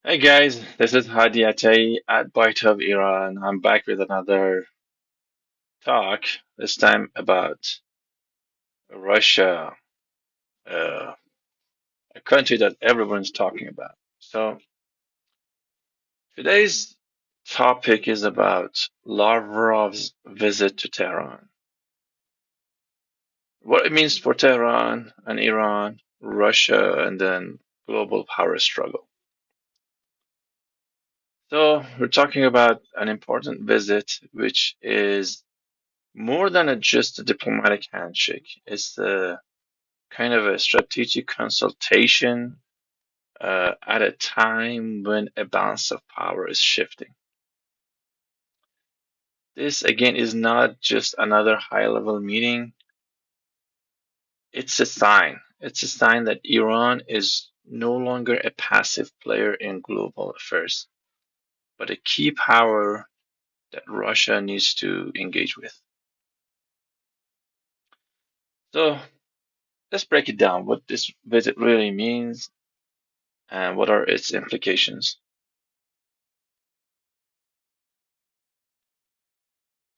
Hey guys, this is Hadi Atay at Bite of Iran. I'm back with another talk, this time about Russia, uh, a country that everyone's talking about. So today's topic is about Lavrov's visit to Tehran, what it means for Tehran and Iran, Russia, and then global power struggle. So we're talking about an important visit, which is more than just a diplomatic handshake. It's a kind of a strategic consultation at a time when a balance of power is shifting. This, again, is not just another high level meeting, it's a sign. It's a sign that Iran is no longer a passive player in global affairs, but a key power that Russia needs to engage with. So let's break it down what this visit really means and what are its implications.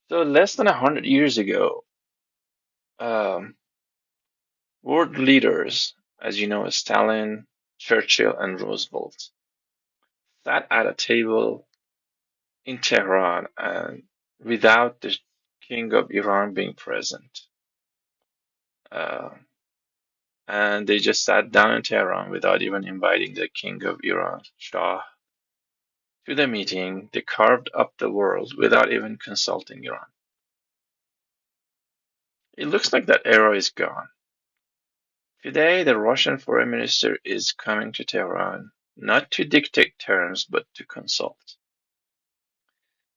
So less than 100 years ago, um, world leaders, as you know, Stalin, Churchill, and Roosevelt, sat at a table in Tehran and without the king of Iran being present. Uh, and they just sat down in Tehran without even inviting the king of Iran, Shah, to the meeting. They carved up the world without even consulting Iran. It looks like that era is gone. Today, the Russian foreign minister is coming to Tehran not to dictate terms but to consult.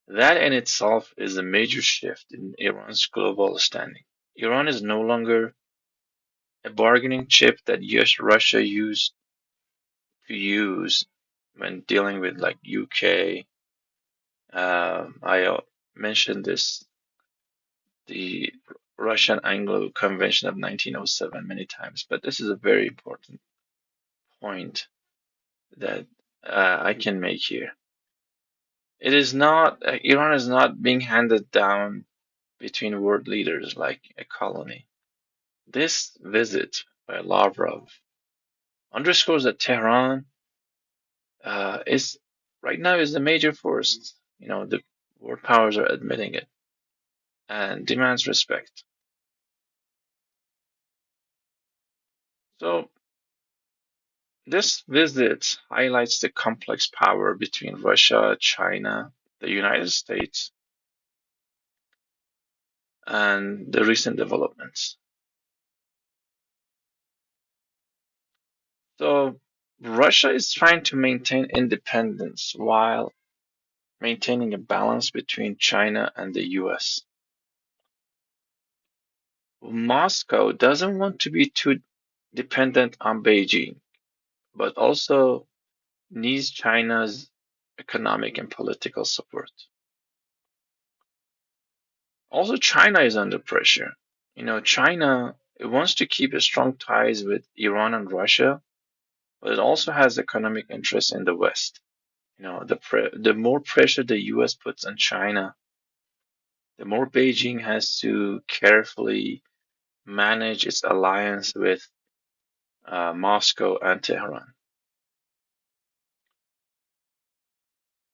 That in itself is a major shift in Iran's global standing. Iran is no longer a bargaining chip that Russia used to use when dealing with like UK. I mentioned this, the Russian Anglo Convention of 1907 many times, but this is a very important point that I can make here. It is not, Iran is not being handed down between world leaders like a colony. This visit by Lavrov underscores that Tehran is right now is the major force. You know, the world powers are admitting it and demands respect. So this visit highlights the complex power between Russia, China, the United States, and the recent developments. So Russia is trying to maintain independence while maintaining a balance between China and the US. Moscow doesn't want to be too dependent on Beijing, but also needs China's economic and political support. Also, China is under pressure. You know, China, it wants to keep strong ties with Iran and Russia, but it also has economic interests in the West. You know, the more pressure the US puts on China, the more Beijing has to carefully manage its alliance with Moscow and Tehran.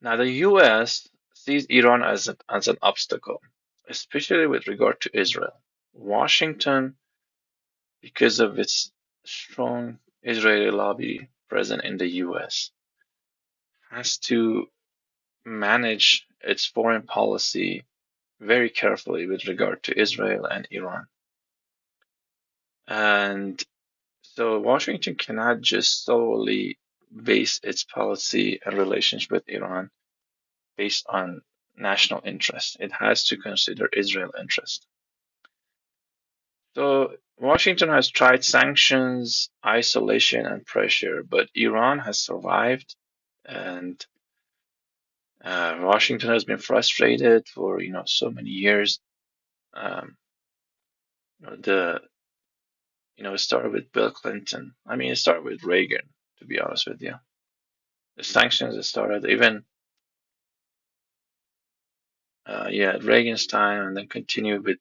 Now, the US sees Iran as an obstacle, especially with regard to Israel. Washington, because of its strong Israeli lobby present in the US, has to manage its foreign policy very carefully with regard to Israel and Iran. And so Washington cannot just solely base its policy and relationship with Iran based on national interest. It has to consider Israel interest. So Washington has tried sanctions, isolation, and pressure, but Iran has survived, and Washington has been frustrated for so many years. Um, the it started with Bill Clinton. I mean, it started with Reagan, to be honest with you. The sanctions started even yeah, at Reagan's time, and then continued with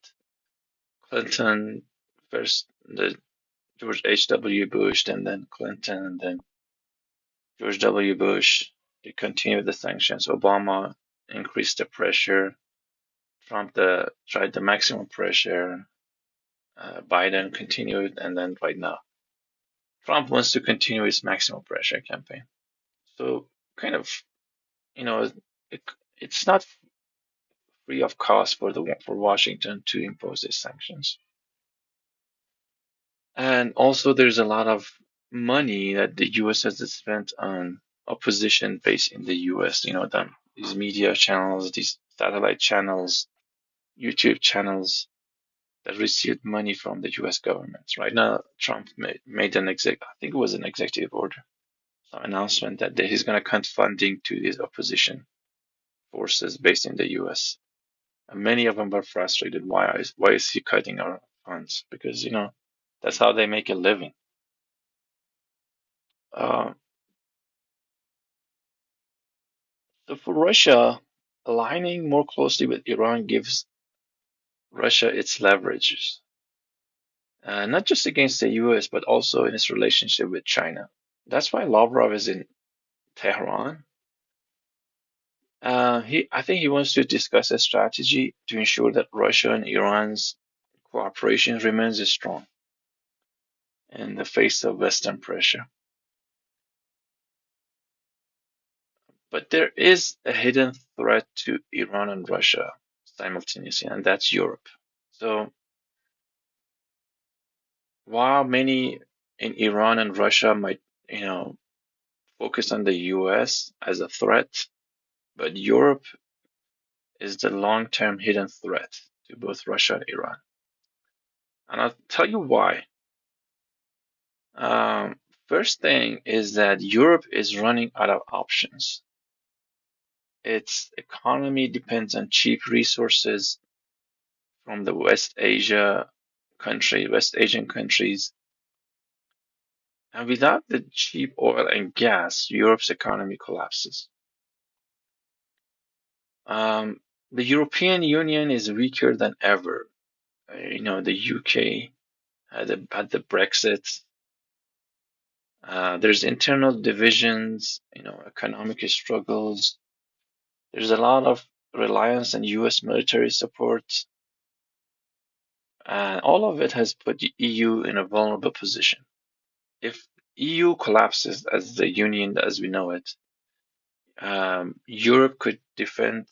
Clinton first, the George H.W. Bush, and then Clinton, and then George W. Bush. They continued the sanctions. Obama increased the pressure. Trump tried the maximum pressure. Biden continued, and then right now, Trump wants to continue his maximum pressure campaign. So kind of, you know, it, it's not free of cost for Washington to impose these sanctions. And also, there's a lot of money that the U.S. has spent on opposition based in the U.S. These media channels, these satellite channels, YouTube channels that received money from the U.S. government. Right now, Trump made I think it was an executive order, some announcement that he's going to cut funding to these opposition forces based in the U.S. And many of them were frustrated. Why is he cutting our funds? Because that's how they make a living. Uh, so for Russia, aligning more closely with Iran gives Russia its leverages, not just against the US, but also in its relationship with China. That's why Lavrov is in Tehran. I think he wants to discuss a strategy to ensure that Russia and Iran's cooperation remains strong in the face of Western pressure. But there is a hidden threat to Iran and Russia simultaneously, and that's Europe. So while many in Iran and Russia might, you know, focus on the US as a threat, but Europe is the long-term hidden threat to both Russia and Iran. And I'll tell you why. Um, First thing is that Europe is running out of options. Its economy depends on cheap resources from the West Asian countries. And without the cheap oil and gas, Europe's economy collapses. Um, the European Union is weaker than ever. The UK had the Brexit. There's internal divisions, economic struggles. There's a lot of reliance on US military support. And all of it has put the EU in a vulnerable position. If EU collapses as the union as we know it, Europe could defend.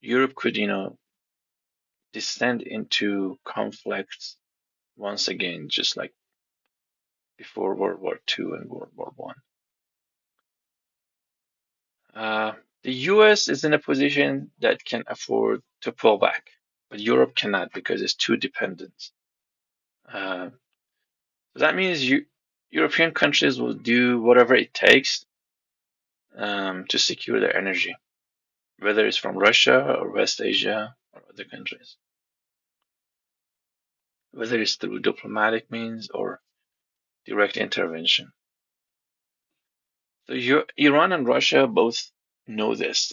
Europe could, descend into conflicts once again, just like before World War II and World War One. The US is in a position that can afford to pull back, but Europe cannot because it's too dependent. Uh, that means European countries will do whatever it takes to secure their energy, whether it's from Russia or West Asia or other countries, whether it's through diplomatic means or direct intervention. So Iran and Russia both know this.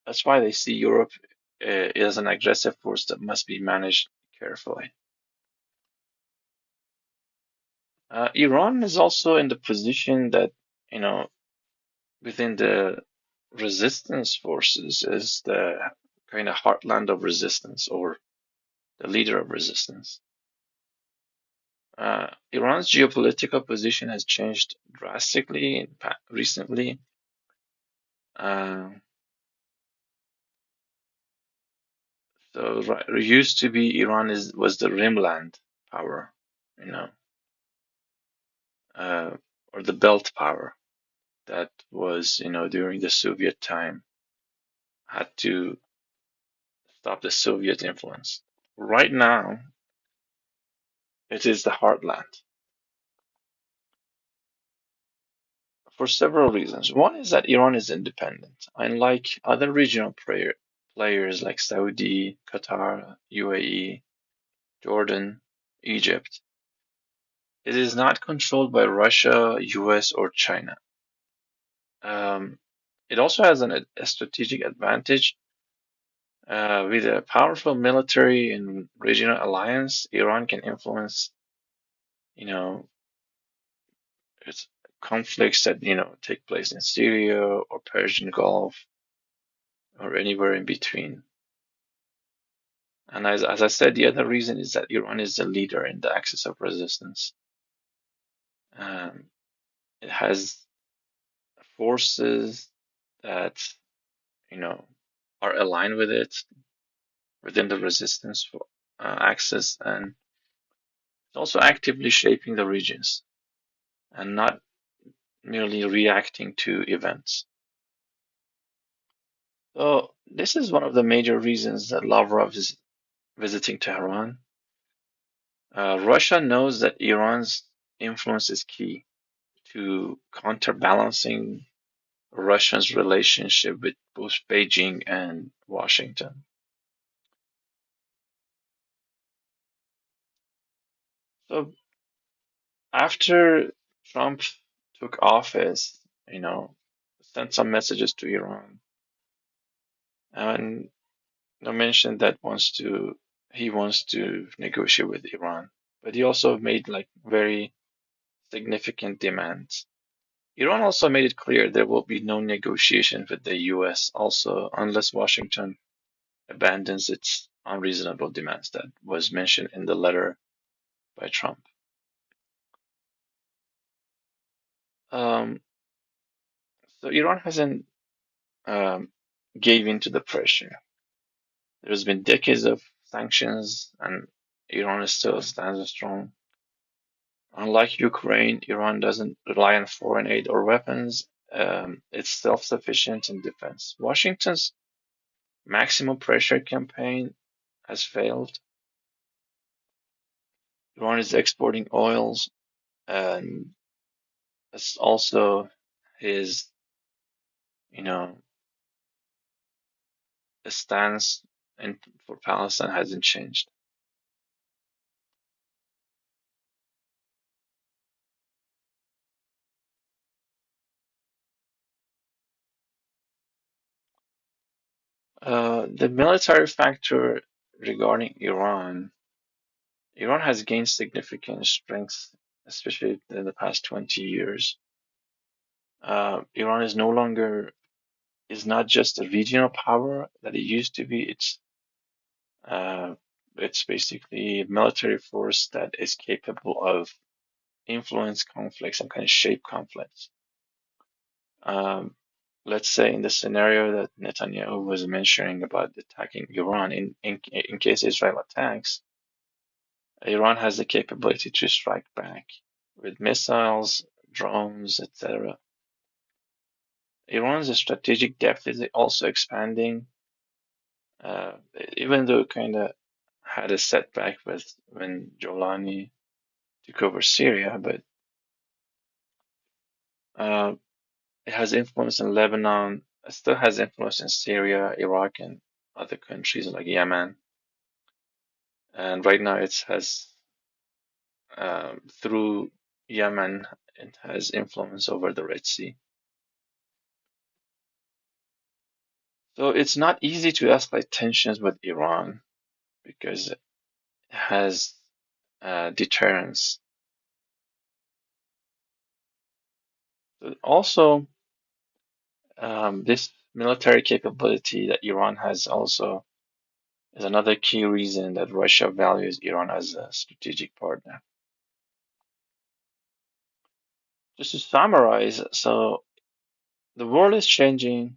That's why they see Europe as an aggressive force that must be managed carefully. Iran is also in the position that, you know, within the resistance forces is the kind of heartland of resistance or the leader of resistance. Iran's geopolitical position has changed drastically recently. Uh, it used to be Iran was the rimland power, you know, uh, or the belt power that was, during the Soviet time, had to stop the Soviet influence. Right now, it is the heartland for several reasons. One is that Iran is independent, unlike other regional players like Saudi, Qatar, UAE, Jordan, Egypt. It is not controlled by Russia, US, or China. Um, it also has a strategic advantage. With a powerful military and regional alliance, Iran can influence, you know, its conflicts that, take place in Syria or Persian Gulf or anywhere in between. And as I said, the other reason is that Iran is the leader in the axis of resistance. Um, it has forces that, you know, are aligned with it within the resistance axis, and it's also actively shaping the regions and not merely reacting to events. So this is one of the major reasons that Lavrov is visiting Tehran. Russia knows that Iran's influence is key to counterbalancing Russia's relationship with both Beijing and Washington. So after Trump took office, you know, sent some messages to Iran and mentioned that he wants to negotiate with Iran, but he also made like very significant demands. Iran also made it clear there will be no negotiation with the US also unless Washington abandons its unreasonable demands that was mentioned in the letter by Trump. Um, so Iran hasn't um, gave in to the pressure. There's been decades of sanctions, and Iran still stands strong. Unlike Ukraine, Iran doesn't rely on foreign aid or weapons. It's self-sufficient in defense. Washington's maximum pressure campaign has failed. Iran is exporting oils, and it's also his, you know, stance for Palestine hasn't changed. The military factor regarding Iran has gained significant strength, especially in the past 20 years. Iran is no longer is not just a regional power that it used to be. Uh, it's basically a military force that is capable of influence conflicts and kind of shape conflicts. Um, let's say in the scenario that Netanyahu was mentioning about attacking Iran, in case Israel attacks, Iran has the capability to strike back with missiles, drones, etc. Iran's strategic depth is also expanding, uh, even though it kind of had a setback with when Jolani took over Syria, but uh, it has influence in Lebanon, it still has influence in Syria, Iraq, and other countries like Yemen. And right now it has, through Yemen, it has influence over the Red Sea. So it's not easy to escalate tensions with Iran because it has deterrence. So also, this military capability that Iran has also is another key reason that Russia values Iran as a strategic partner. Just to summarize, so the world is changing.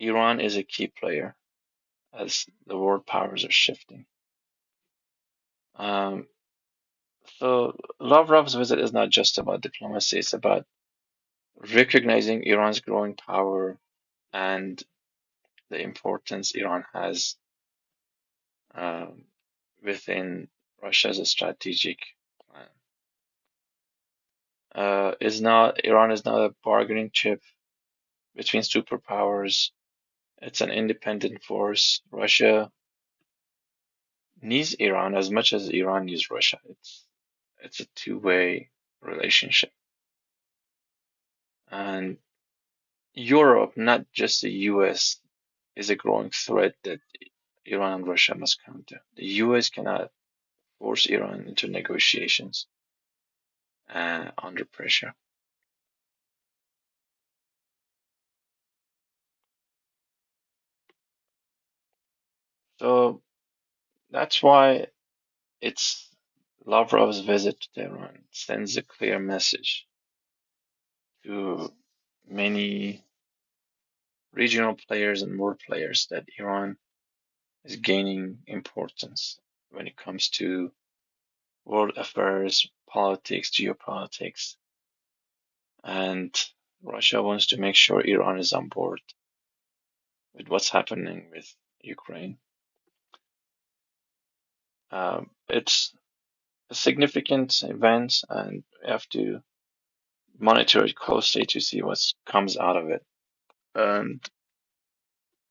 Iran is a key player as the world powers are shifting. Um, so Lavrov's visit is not just about diplomacy, it's about recognizing Iran's growing power and the importance Iran has um, within Russia's strategic plan. Is not Iran is not a bargaining chip between superpowers. It's an independent force. Russia needs Iran as much as Iran needs Russia. It's a two-way relationship. And Europe, not just the US, is a growing threat that Iran and Russia must counter. The US cannot force Iran into negotiations under pressure. So that's why it's Lavrov's visit to Tehran sends a clear message to many regional players and world players that Iran is gaining importance when it comes to world affairs, politics, geopolitics, and Russia wants to make sure Iran is on board with what's happening with Ukraine. It's a significant event, and we have to monitor it closely to see what comes out of it. And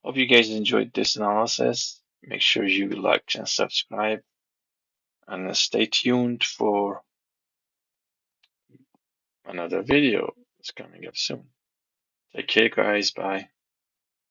hope you guys enjoyed this analysis. Make sure you like and subscribe, and stay tuned for another video that's coming up soon. Take care, guys. Bye.